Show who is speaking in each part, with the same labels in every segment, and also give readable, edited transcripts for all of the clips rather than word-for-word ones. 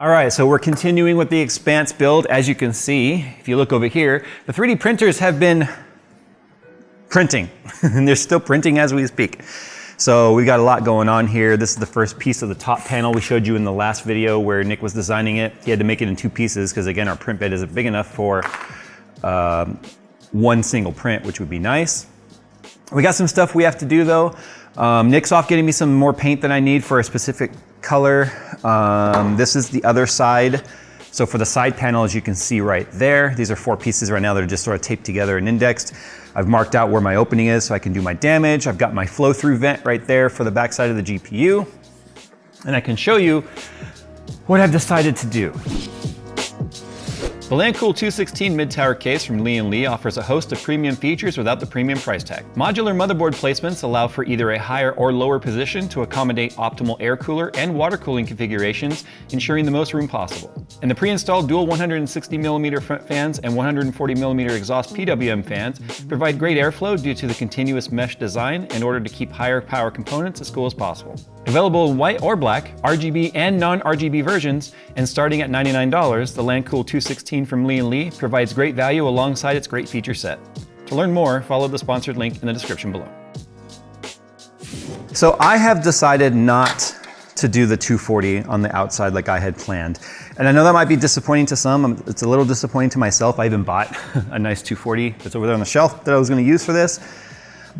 Speaker 1: All right, so we're continuing with the Expanse build. As you can see, if you look over here, the 3D printers have been printing, and they're still printing as we speak. So we got a lot going on here. This is the first piece of the top panel we showed you in the last video where Nick was designing it. He had to make it in 2 pieces because again, our print bed isn't big enough for one single print, which would be nice. We got some stuff we have to do though. Nick's off getting me some more paint than I need for a specific color. This is the other side. So for the side panel, as you can see right there, these are 4 pieces right now that are just sort of taped together and indexed. I've marked out where my opening is so I can do my damage. I've got my flow through vent right there for the backside of the GPU. And I can show you what I've decided to do. The LandCool 216 mid-tower case from Lee & offers a host of premium features without the premium price tag. Modular motherboard placements allow for either a higher or lower position to accommodate optimal air cooler and water cooling configurations, ensuring the most room possible. And the pre-installed dual 160mm front fans and 140mm exhaust PWM fans provide great airflow due to the continuous mesh design in order to keep higher power components as cool as possible. Available in white or black, RGB and non-RGB versions, and starting at $99, the LandCool 216 from Lee provides great value alongside its great feature set. To learn more, follow the sponsored link in the description below. So I have decided not to do the 240 on the outside like I had planned. And I know that might be disappointing to some. It's a little disappointing to myself. I even bought a nice 240 that's over there on the shelf that I was going to use for this.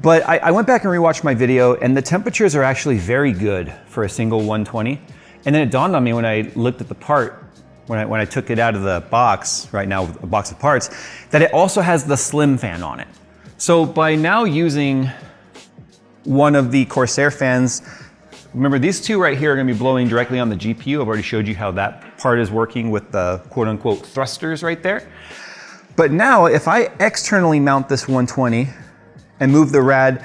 Speaker 1: But I went back and rewatched my video, and the temperatures are actually very good for a single 120. And then it dawned on me when I looked at the part, when I took it out of the box, right now a box of parts, that it also has the slim fan on it. So by now using one of the Corsair fans, remember these 2 right here are going to be blowing directly on the GPU. I've already showed you how that part is working with the quote unquote thrusters right there. But now if I externally mount this 120, and move the rad,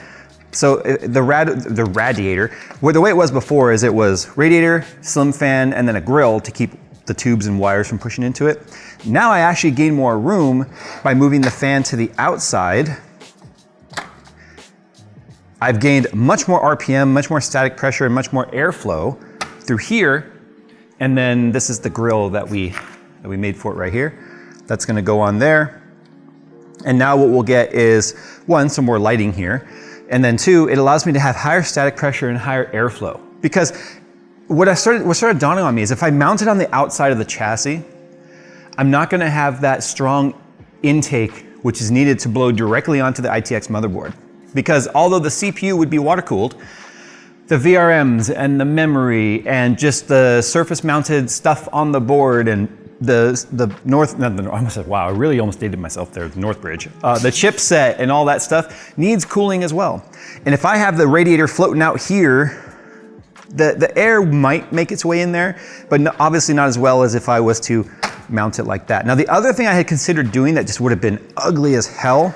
Speaker 1: so the radiator, where the way it was before is it was radiator, slim fan, and then a grill to keep the tubes and wires from pushing into it. Now I actually gain more room by moving the fan to the outside. I've gained much more RPM, much more static pressure, and much more airflow through here. And then this is the grill that we made for it right here. That's gonna go on there. And now what we'll get is, 1, some more lighting here, and then 2, it allows me to have higher static pressure and higher airflow. Because what started dawning on me is if I mount it on the outside of the chassis, I'm not gonna have that strong intake which is needed to blow directly onto the ITX motherboard. Because although the CPU would be water cooled, the VRMs and the memory and just the surface mounted stuff on the board and wow, I really almost dated myself there, the North Bridge. The chipset and all that stuff needs cooling as well. And if I have the radiator floating out here, the air might make its way in there, but obviously not as well as if I was to mount it like that. Now the other thing I had considered doing that just would have been ugly as hell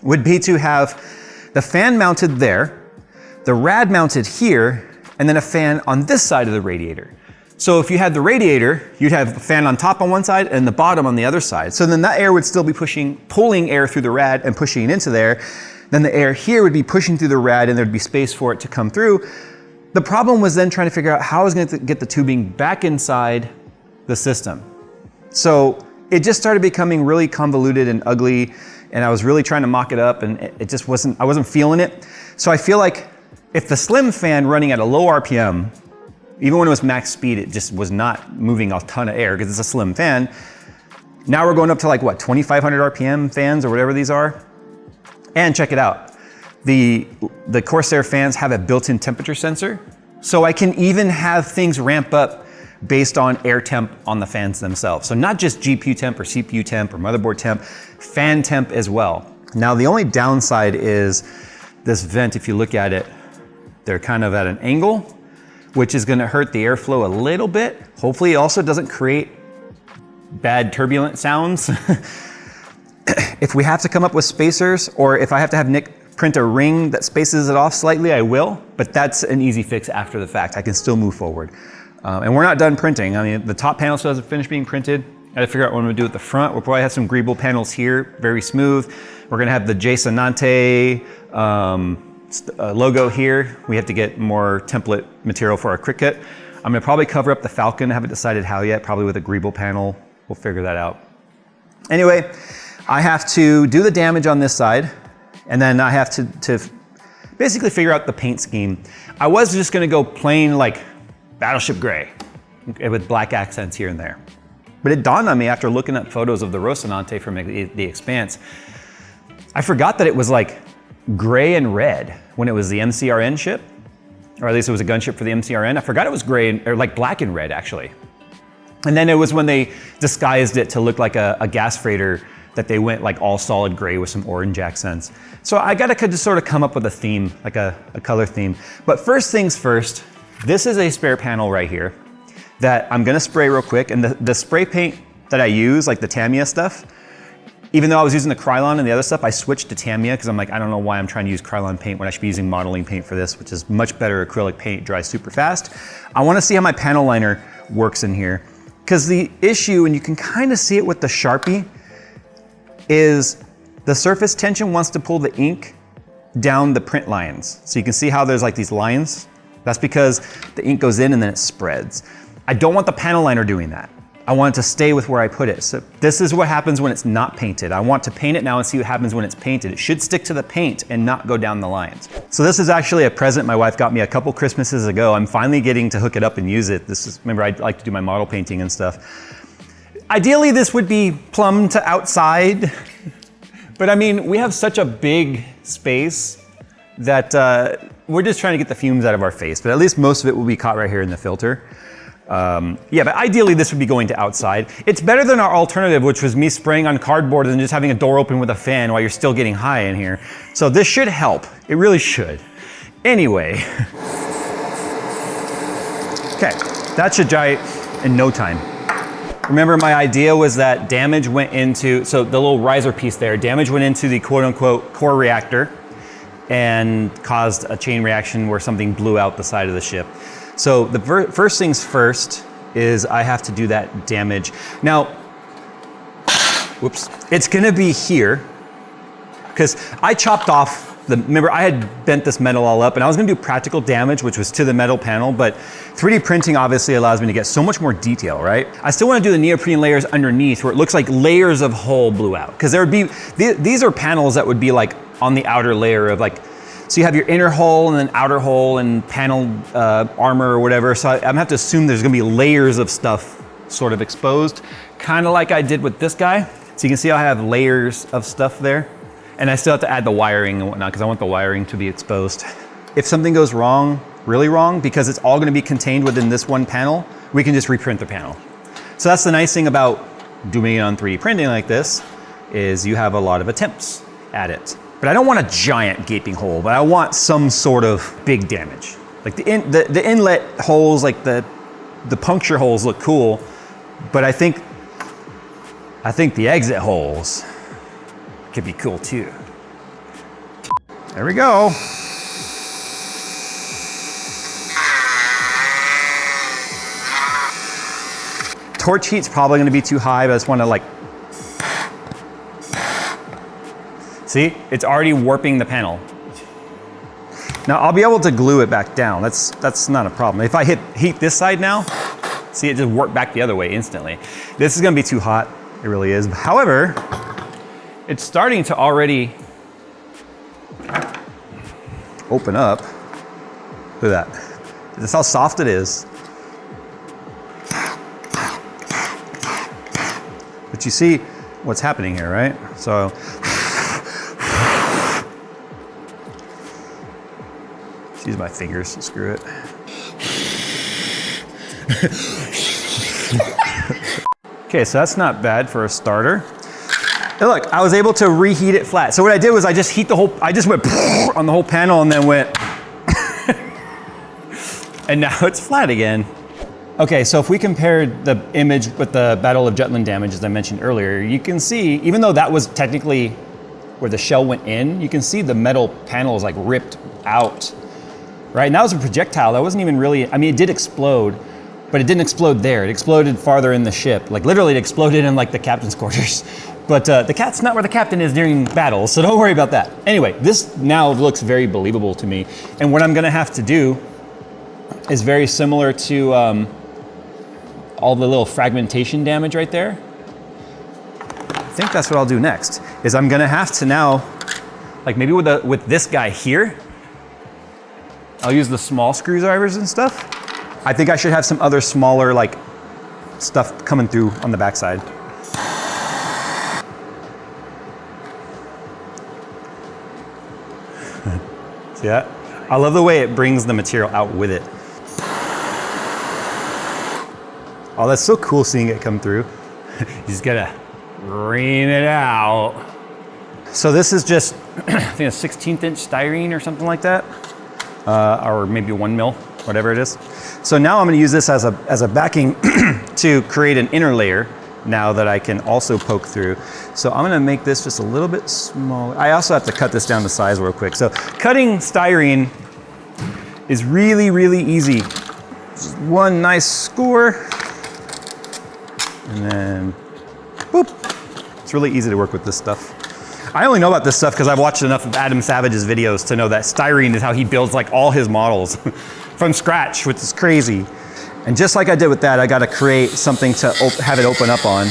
Speaker 1: would be to have the fan mounted there, the rad mounted here, and then a fan on this side of the radiator. So if you had the radiator, you'd have the fan on top on one side and the bottom on the other side. So then that air would still be pulling air through the rad and pushing it into there. Then the air here would be pushing through the rad and there'd be space for it to come through. The problem was then trying to figure out how I was going to get the tubing back inside the system. So it just started becoming really convoluted and ugly, and I was really trying to mock it up, and it just I wasn't feeling it. So I feel like if the slim fan running at a low RPM, even when it was max speed, it just was not moving a ton of air because it's a slim fan. Now we're going up to like what, 2,500 RPM fans or whatever these are. And check it out. The Corsair fans have a built-in temperature sensor. So I can even have things ramp up based on air temp on the fans themselves. So not just GPU temp or CPU temp or motherboard temp, fan temp as well. Now the only downside is this vent, if you look at it, they're kind of at an angle, which is going to hurt the airflow a little bit. Hopefully it also doesn't create bad turbulent sounds. If we have to come up with spacers, or if I have to have Nick print a ring that spaces it off slightly, I will, but that's an easy fix after the fact. I can still move forward. And we're not done printing. I mean, the top panel still hasn't finished being printed. I gotta figure out what I'm gonna do at the front. We'll probably have some greeble panels here, very smooth. We're gonna have the Jason Nante logo here. We have to get more template material for our Cricut. I'm gonna probably cover up the Falcon. I haven't decided how yet, probably with a greeble panel. We'll figure that out. Anyway, I have to do the damage on this side, and then I have to basically figure out the paint scheme. I was just gonna go plain like Battleship Gray with black accents here and there. But it dawned on me after looking at photos of the Rocinante from the Expanse, I forgot that it was like gray and red when it was the MCRN ship, or at least it was a gunship for the MCRN. I forgot it was gray and, or like black and red actually. And then it was when they disguised it to look like a gas freighter that they went like all solid gray with some orange accents. So I gotta just sort of come up with a theme, like a color theme. But first things first, this is a spare panel right here that I'm gonna spray real quick. And the spray paint that I use, like the Tamiya stuff, even though I was using the Krylon and the other stuff, I switched to Tamiya because I'm like, I don't know why I'm trying to use Krylon paint when I should be using modeling paint for this, which is much better acrylic paint, dries super fast. I wanna see how my panel liner works in here. Because the issue, and you can kind of see it with the Sharpie, is the surface tension wants to pull the ink down the print lines. So you can see how there's like these lines. That's because the ink goes in and then it spreads. I don't want the panel liner doing that. I want it to stay with where I put it. So this is what happens when it's not painted. I want to paint it now and see what happens when it's painted. It should stick to the paint and not go down the lines. So this is actually a present my wife got me a couple Christmases ago. I'm finally getting to hook it up and use it. This is, remember I like to do my model painting and stuff. Ideally this would be plumbed to outside, but I mean, we have such a big space that we're just trying to get the fumes out of our face, but at least most of it will be caught right here in the filter. Yeah, but ideally this would be going to outside. It's better than our alternative, which was me spraying on cardboard and just having a door open with a fan while you're still getting high in here. So this should help. It really should. Anyway. Okay, that should dry in no time. Remember my idea was that damage went into, so the little riser piece there, damage went into the quote unquote core reactor and caused a chain reaction where something blew out the side of the ship. So the first things first is I have to do that damage. Now, whoops, it's gonna be here because I chopped off remember I had bent this metal all up and I was gonna do practical damage, which was to the metal panel, but 3D printing obviously allows me to get so much more detail, right? I still wanna do the neoprene layers underneath where it looks like layers of hull blew out. Because there would be, these are panels that would be like on the outer layer of like, so you have your inner hull and then outer hull and panel armor or whatever. So I'm gonna have to assume there's gonna be layers of stuff sort of exposed, kind of like I did with this guy. So you can see how I have layers of stuff there. And I still have to add the wiring and whatnot because I want the wiring to be exposed. If something goes wrong, really wrong, because it's all gonna be contained within this one panel, we can just reprint the panel. So that's the nice thing about doing it on 3D printing like this, is you have a lot of attempts at it. But I don't want a giant gaping hole, but I want some sort of big damage. Like the inlet holes, like the puncture holes look cool, but I think the exit holes could be cool too. There we go. Torch heat's probably gonna be too high, but I just wanna like, see, it's already warping the panel. Now I'll be able to glue it back down. That's not a problem. If I heat this side now, see, it just warped back the other way instantly. This is gonna be too hot, it really is. However, it's starting to already open up. Look at that. That's how soft it is. But you see what's happening here, right? So, just use my fingers to screw it. Okay, so that's not bad for a starter. And look, I was able to reheat it flat. So what I did was I just went on the whole panel and then went, and now it's flat again. Okay, so if we compared the image with the Battle of Jutland damage, as I mentioned earlier, you can see, even though that was technically where the shell went in, you can see the metal panel is like ripped out, right? And that was a projectile. That wasn't even really, I mean, it did explode, but it didn't explode there. It exploded farther in the ship. Like literally it exploded in like the captain's quarters. But the cat's not where the captain is during battles, so don't worry about that. Anyway, this now looks very believable to me. And what I'm gonna have to do is very similar to all the little fragmentation damage right there. I think that's what I'll do next, is I'm gonna have to now, like maybe with this guy here, I'll use the small screwdrivers and stuff. I think I should have some other smaller like stuff coming through on the backside. See that? I love the way it brings the material out with it. Oh, that's so cool seeing it come through. You just gotta ream it out. So this is just, I think a 16th inch styrene or something like that. Or maybe 1 mil, whatever it is. So now I'm gonna use this as a backing to create an inner layer now that I can also poke through. So I'm gonna make this just a little bit smaller. I also have to cut this down to size real quick. So cutting styrene is really, really easy. Just one nice score, and then boop. It's really easy to work with this stuff. I only know about this stuff because I've watched enough of Adam Savage's videos to know that styrene is how he builds like all his models from scratch, which is crazy. And just like I did with that, I got to create something to have it open up on.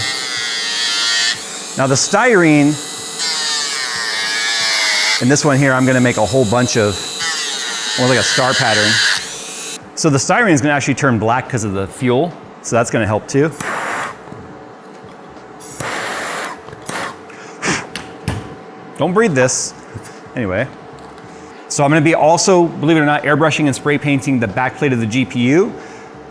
Speaker 1: Now the styrene, in this one here, I'm going to make a whole bunch of, more like a star pattern. So the styrene is going to actually turn black because of the fuel, so that's going to help too. Don't breathe this. Anyway. So I'm gonna be also, believe it or not, airbrushing and spray painting the backplate of the GPU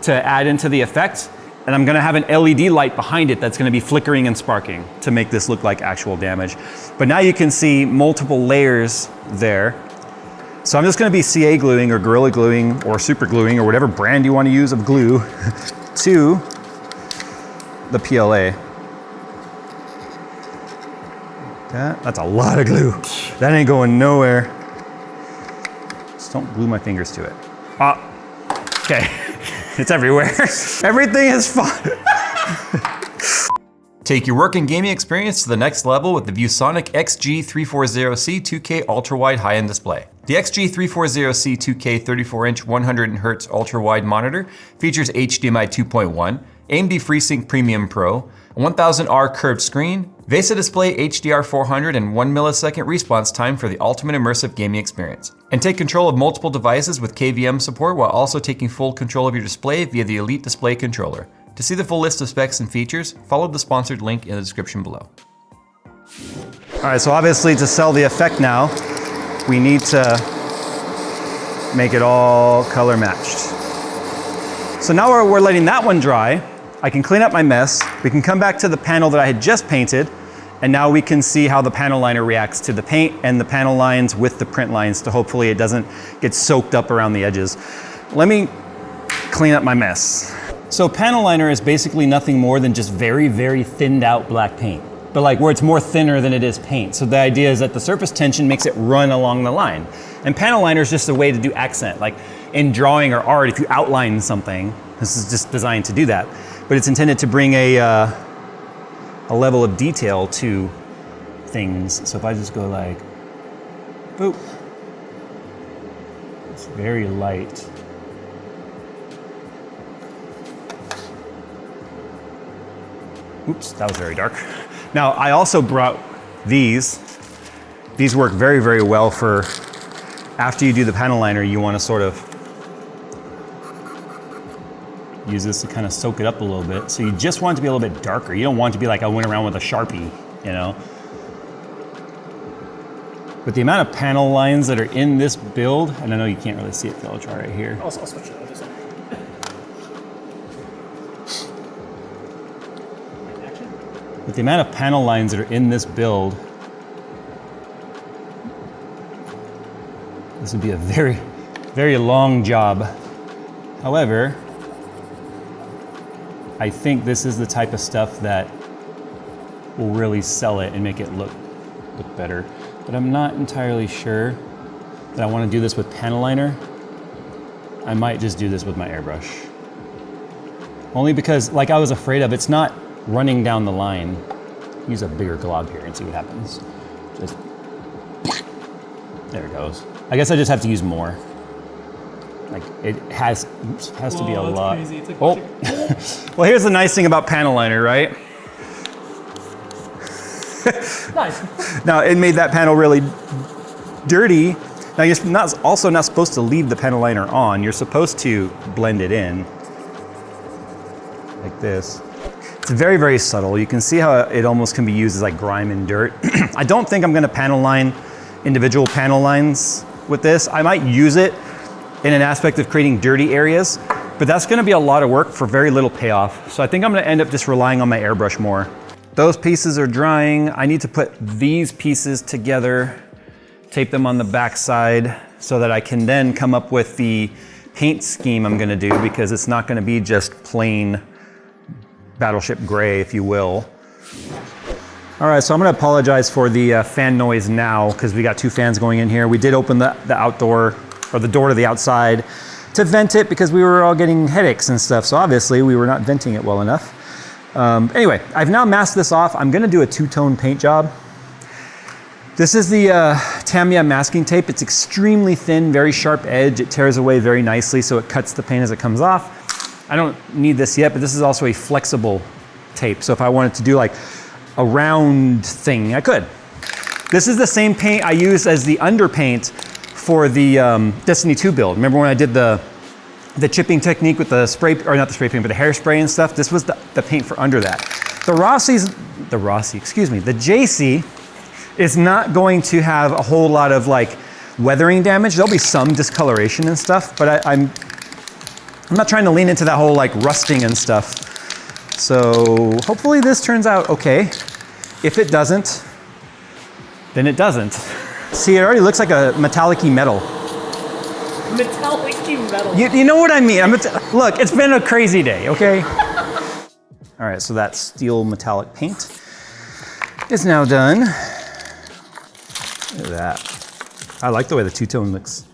Speaker 1: to add into the effect. And I'm gonna have an LED light behind it that's gonna be flickering and sparking to make this look like actual damage. But now you can see multiple layers there. So I'm just gonna be CA gluing or Gorilla gluing or super gluing or whatever brand you wanna use of glue to the PLA. That's a lot of glue. That ain't going nowhere. Just don't glue my fingers to it. Okay. It's everywhere. Everything is fine. Take your work and gaming experience to the next level with the ViewSonic XG340C 2K ultra-wide high-end display. The XG340C 2K 34-inch 100Hz ultra-wide monitor features HDMI 2.1, AMD FreeSync Premium Pro, a 1000R curved screen, VESA display HDR 400 and 1 millisecond response time for the ultimate immersive gaming experience. And take control of multiple devices with KVM support while also taking full control of your display via the Elite Display Controller. To see the full list of specs and features, follow the sponsored link in the description below. All right, so obviously to sell the effect now, we need to make it all color matched. So now we're letting that one dry. I can clean up my mess. We can come back to the panel that I had just painted, and now we can see how the panel liner reacts to the paint and the panel lines with the print lines to hopefully it doesn't get soaked up around the edges. Let me clean up my mess. So panel liner is basically nothing more than just very, very thinned out black paint, but like where it's more thinner than it is paint. So the idea is that the surface tension makes it run along the line. And panel liner is just a way to do accent. Like in drawing or art, if you outline something, this is just designed to do that. But it's intended to bring a level of detail to things. So if I just go like, boop, it's very light. Oops, that was very dark. Now I also brought these. These work very, very well for after you do the panel liner, you want to sort of use this to kind of soak it up a little bit. So you just want it to be a little bit darker. You don't want it to be like I went around with a Sharpie, you know? But the amount of panel lines that are in this build, and I know you can't really see it, so I'll try right here.
Speaker 2: I'll switch it over this one.
Speaker 1: With the amount of panel lines that are in this build, this would be a very, very long job. However, I think this is the type of stuff that will really sell it and make it look better. But I'm not entirely sure that I want to do this with panel liner. I might just do this with my airbrush. Only because, like I was afraid of, it's not running down the line. Use a bigger glob here and see what happens. Just, there it goes. I guess I just have to use more. Like it has to be a
Speaker 2: that's
Speaker 1: lot.
Speaker 2: crazy. It's like
Speaker 1: oh, well, here's the nice thing about panel liner, right?
Speaker 2: nice.
Speaker 1: Now it made that panel really dirty. Now you're also not supposed to leave the panel liner on. You're supposed to blend it in like this. It's very, very subtle. You can see how it almost can be used as like grime and dirt. I don't think I'm gonna panel line individual panel lines with this. I might use it in an aspect of creating dirty areas, but that's gonna be a lot of work for very little payoff. So I think I'm gonna end up just relying on my airbrush more. Those pieces are drying. I need to put these pieces together, tape them on the back side so that I can then come up with the paint scheme I'm gonna do, because it's not gonna be just plain Battleship gray, if you will. All right, so I'm gonna apologize for the fan noise now, because we got 2 fans going in here. We did open the outdoor, or the door to the outside to vent it, because we were all getting headaches and stuff. So obviously we were not venting it well enough. Anyway, I've now masked this off. I'm gonna do a 2-tone paint job. This is the Tamiya masking tape. It's extremely thin, very sharp edge. It tears away very nicely, so it cuts the paint as it comes off. I don't need this yet, but this is also a flexible tape. So if I wanted to do like a round thing, I could. This is the same paint I used as the underpaint for the Destiny 2 build. Remember when I did the chipping technique with the spray, or not the spray paint, but the hairspray and stuff? This was the paint for under that. The JC is not going to have a whole lot of like weathering damage. There'll be some discoloration and stuff, but I'm not trying to lean into that whole like rusting and stuff. So hopefully this turns out okay. If it doesn't, then it doesn't. See, it already looks like a metallic-y metal.
Speaker 2: Metallic-y metal.
Speaker 1: You know what I mean? Look, it's been a crazy day, okay? All right, so that steel metallic paint is now done. Look at that. I like the way the 2-tone looks.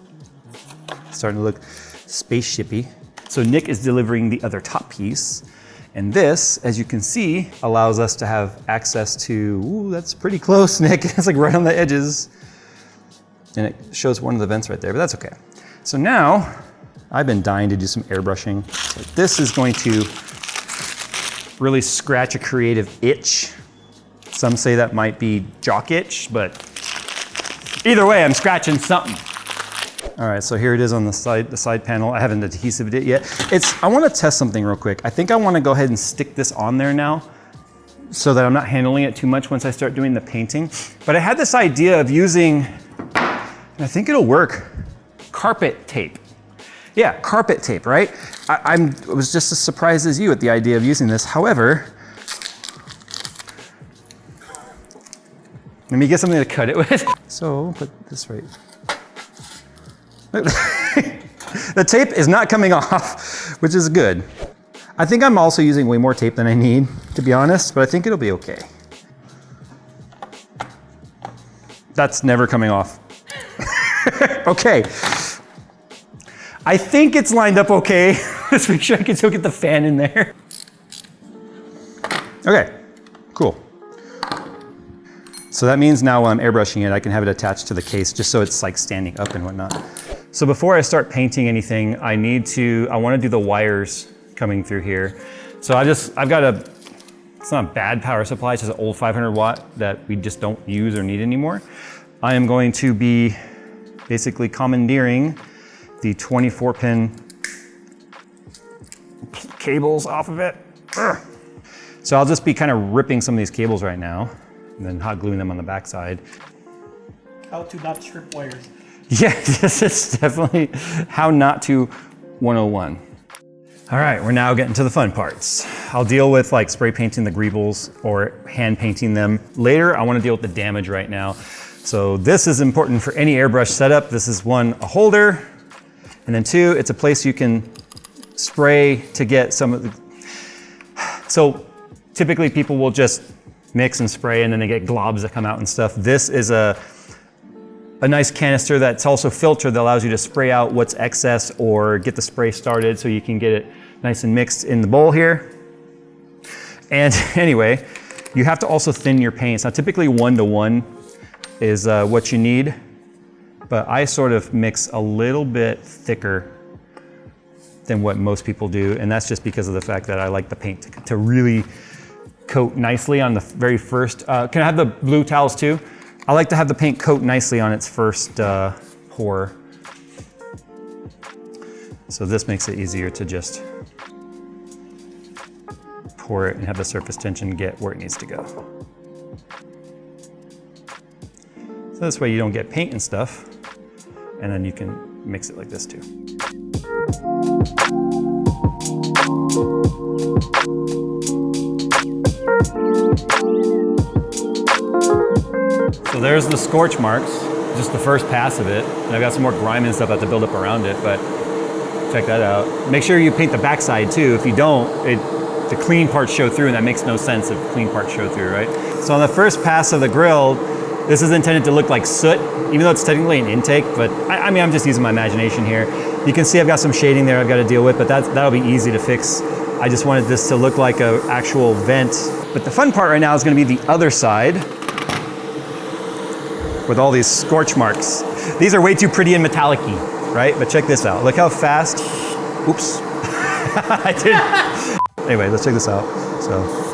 Speaker 1: It's starting to look spaceshipy. So Nick is delivering the other top piece. And this, as you can see, allows us to have access to, ooh, that's pretty close, Nick. It's like right on the edges. And it shows one of the vents right there, but that's okay. So now, I've been dying to do some airbrushing. So this is going to really scratch a creative itch. Some say that might be jock itch, but either way, I'm scratching something. All right, so here it is on the side panel. I haven't adhesived it yet. I want to test something real quick. I think I want to go ahead and stick this on there now so that I'm not handling it too much once I start doing the painting. But I had this idea of using, and I think it'll work, carpet tape. Yeah, carpet tape, right? I was just as surprised as you at the idea of using this. However, let me get something to cut it with. So put this right. The tape is not coming off, which is good. I think I'm also using way more tape than I need, to be honest, but I think it'll be okay. That's never coming off. Okay. I think it's lined up okay. Let's make sure I can still get the fan in there. Okay, cool. So that means now when I'm airbrushing it, I can have it attached to the case just so it's like standing up and whatnot. So before I start painting anything, I want to do the wires coming through here. So I've got it's not a bad power supply, it's just an old 500 watt that we just don't use or need anymore. I am going to be basically commandeering the 24 pin cables off of it. Urgh. So I'll just be kind of ripping some of these cables right now and then hot gluing them on the backside.
Speaker 2: How to not strip wires.
Speaker 1: Yeah, this is definitely how not to 101. All right, we're now getting to the fun parts. I'll deal with like spray painting the greebles or hand painting them later. I want to deal with the damage right now. So this is important for any airbrush setup. This is one, a holder, and then two, it's a place you can spray to get some of the, so typically people will just mix and spray and then they get globs that come out and stuff. This is a nice canister that's also filtered that allows you to spray out what's excess or get the spray started so you can get it nice and mixed in the bowl here. And anyway, you have to also thin your paints. Now typically 1:1 is what you need, but I sort of mix a little bit thicker than what most people do, and that's just because of the fact that I like the paint to really coat nicely on the very first. Can I have the blue towels too? I like to have the paint coat nicely on its first pour. So this makes it easier to just pour it and have the surface tension get where it needs to go. So this way you don't get paint and stuff, and then you can mix it like this too. So there's the scorch marks, just the first pass of it. And I've got some more grime and stuff I have to build up around it, but check that out. Make sure you paint the backside too. If you don't, the clean parts show through, and that makes no sense if clean parts show through, right? So on the first pass of the grill, this is intended to look like soot, even though it's technically an intake, but I mean, I'm just using my imagination here. You can see I've got some shading there I've got to deal with, but that'll be easy to fix. I just wanted this to look like an actual vent. But the fun part right now is going to be the other side with all these scorch marks. These are way too pretty and metallic-y, right? But check this out. Look how fast, oops. I did. Anyway, let's check this out. So.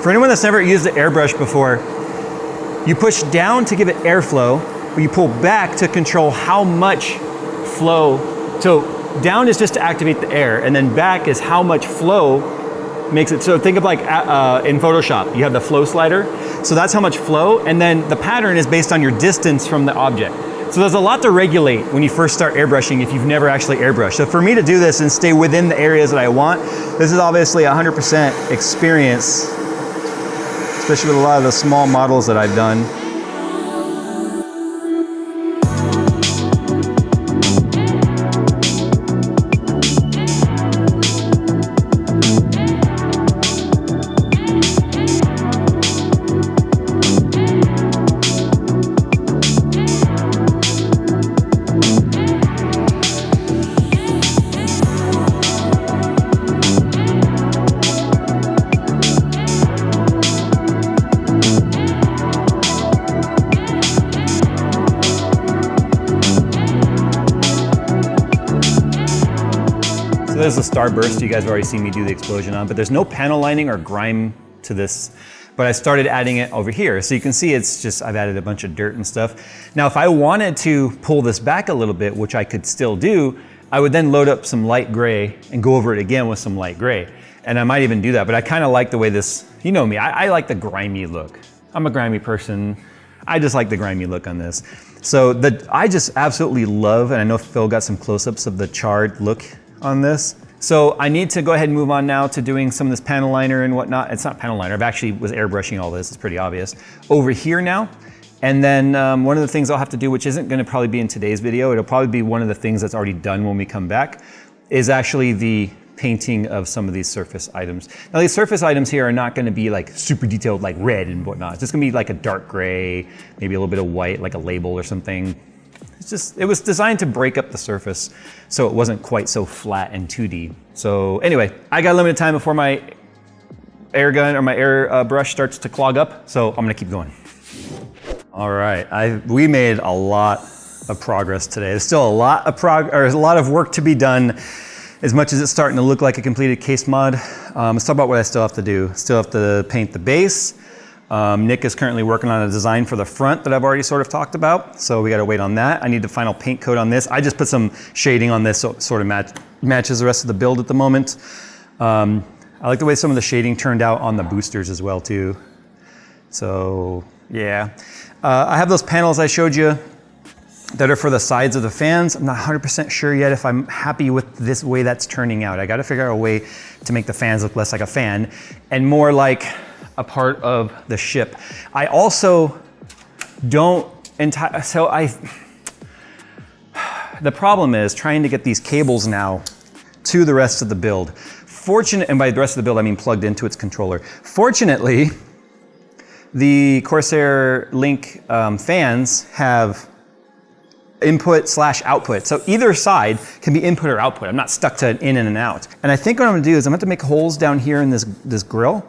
Speaker 1: For anyone that's never used the airbrush before, you push down to give it airflow, but you pull back to control how much flow. So down is just to activate the air, and then back is how much flow makes it. So think of like in Photoshop, you have the flow slider. So that's how much flow, and then the pattern is based on your distance from the object. So there's a lot to regulate when you first start airbrushing if you've never actually airbrushed. So for me to do this and stay within the areas that I want, this is obviously 100% experience, especially with a lot of the small models that I've done. So there's the starburst you guys have already seen me do the explosion on, but there's no panel lining or grime to this, but I started adding it over here. So you can see it's just, I've added a bunch of dirt and stuff. Now, if I wanted to pull this back a little bit, which I could still do, I would then load up some light gray and go over it again with some light gray. And I might even do that, but I kind of like the way this, you know me, I like the grimy look. I'm a grimy person. I just like the grimy look on this. So I just absolutely love, and I know Phil got some close-ups of the charred look on this. So I need to go ahead and move on now to doing some of this panel liner and whatnot. It's not panel liner, I've actually was airbrushing all this, it's pretty obvious. Over here now, and then one of the things I'll have to do, which isn't gonna probably be in today's video, it'll probably be one of the things that's already done when we come back, is actually the painting of some of these surface items. Now these surface items here are not gonna be like super detailed like red and whatnot. It's just gonna be like a dark gray, maybe a little bit of white, like a label or something. It was designed to break up the surface so it wasn't quite so flat and 2D. So anyway, I got limited time before my air gun or my air brush starts to clog up, so I'm gonna keep going. All right, we made a lot of progress today. There's still a lot of work to be done, as much as it's starting to look like a completed case mod. Let's talk about what I still have to do. Still have to paint the base. Nick is currently working on a design for the front that I've already sort of talked about, so we gotta wait on that. I need the final paint coat on this. I just put some shading on this so it sort of matches the rest of the build at the moment. I like the way some of the shading turned out on the boosters as well too. So yeah. I have those panels I showed you that are for the sides of the fans. I'm not 100% sure yet if I'm happy with this way that's turning out. I gotta figure out a way to make the fans look less like a fan and more like a part of the ship. I also don't the problem is trying to get these cables now to the rest of the build. And by the rest of the build, I mean plugged into its controller. Fortunately, the Corsair Link fans have input/output. So either side can be input or output. I'm not stuck to an in and an out. And I think what I'm gonna do is I'm gonna have to make holes down here in this grill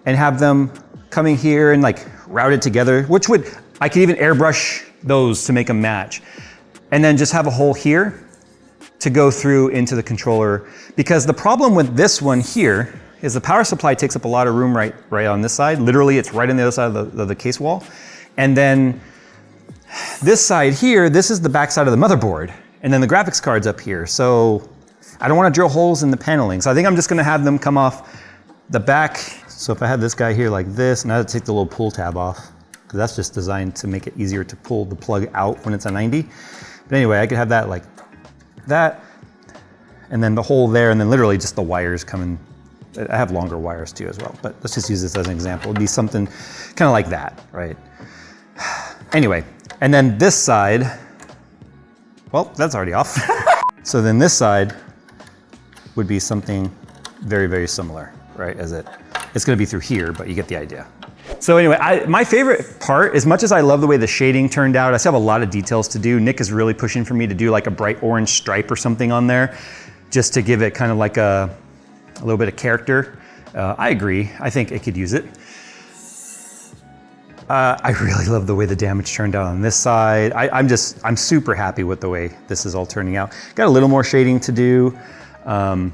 Speaker 1: and have them coming here and like routed together, which I could even airbrush those to make them match. And then just have a hole here to go through into the controller. Because the problem with this one here is the power supply takes up a lot of room right on this side. Literally, it's right on the other side of the case wall. And then this side here, this is the back side of the motherboard. And then the graphics card's up here. So I don't want to drill holes in the paneling. So I think I'm just gonna have them come off the back. So if I had this guy here like this, and I had to take the little pull tab off, because that's just designed to make it easier to pull the plug out when it's a 90. But anyway, I could have that like that, and then the hole there, and then literally just the wires coming. I have longer wires too as well, but let's just use this as an example. It'd be something kind of like that, right? Anyway, and then this side, well, that's already off. So then this side would be something very, very similar, right? It's gonna be through here, but you get the idea. So anyway, my favorite part, as much as I love the way the shading turned out, I still have a lot of details to do. Nick is really pushing for me to do like a bright orange stripe or something on there, just to give it kind of like a little bit of character. I agree, I think it could use it. I really love the way the damage turned out on this side. I'm super happy with the way this is all turning out. Got a little more shading to do. But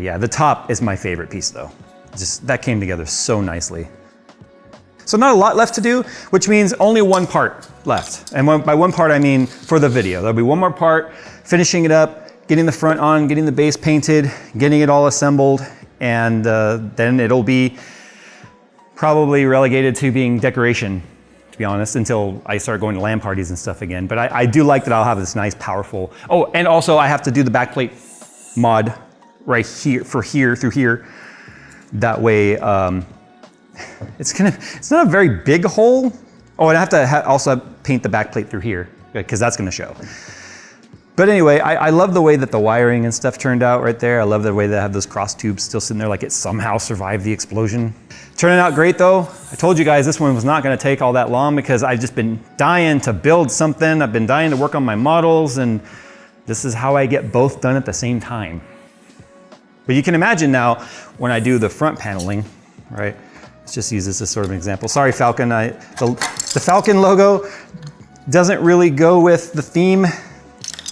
Speaker 1: yeah, the top is my favorite piece though. Just, that came together so nicely. So not a lot left to do, which means only one part left. And by one part, I mean for the video. There'll be one more part, finishing it up, getting the front on, getting the base painted, getting it all assembled, and then it'll be probably relegated to being decoration, to be honest, until I start going to LAN parties and stuff again. But I do like that I'll have this nice, powerful, oh, and also I have to do the backplate mod right here, through here. That way, it's not a very big hole. Oh, and I have to also paint the backplate through here, because that's gonna show. But anyway, I love the way that the wiring and stuff turned out right there. I love the way that I have those cross tubes still sitting there like it somehow survived the explosion. Turning out great though. I told you guys this one was not gonna take all that long because I've just been dying to build something. I've been dying to work on my models, and this is how I get both done at the same time. But you can imagine now when I do the front paneling, right? Let's just use this as sort of an example. Sorry, Falcon, the Falcon logo doesn't really go with the theme.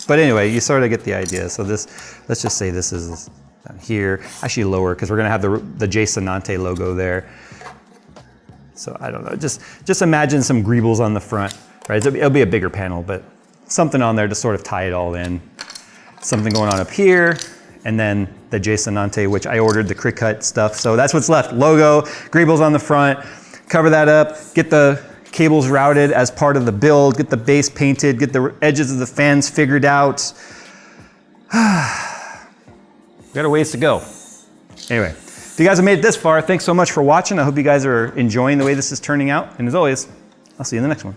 Speaker 1: But anyway, you sort of get the idea. So this, let's just say this is down here, actually lower, because we're gonna have the didnt logo there. So I don't know, just imagine some greebles on the front, right? It'll be a bigger panel, but something on there to sort of tie it all in. Something going on up here, and then the didnt, which I ordered the Cricut stuff. So that's what's left. Logo, greebles on the front, cover that up, get the cables routed as part of the build, get the base painted, get the edges of the fans figured out. We got a ways to go. Anyway, if you guys have made it this far, thanks so much for watching. I hope you guys are enjoying the way this is turning out. And as always, I'll see you in the next one.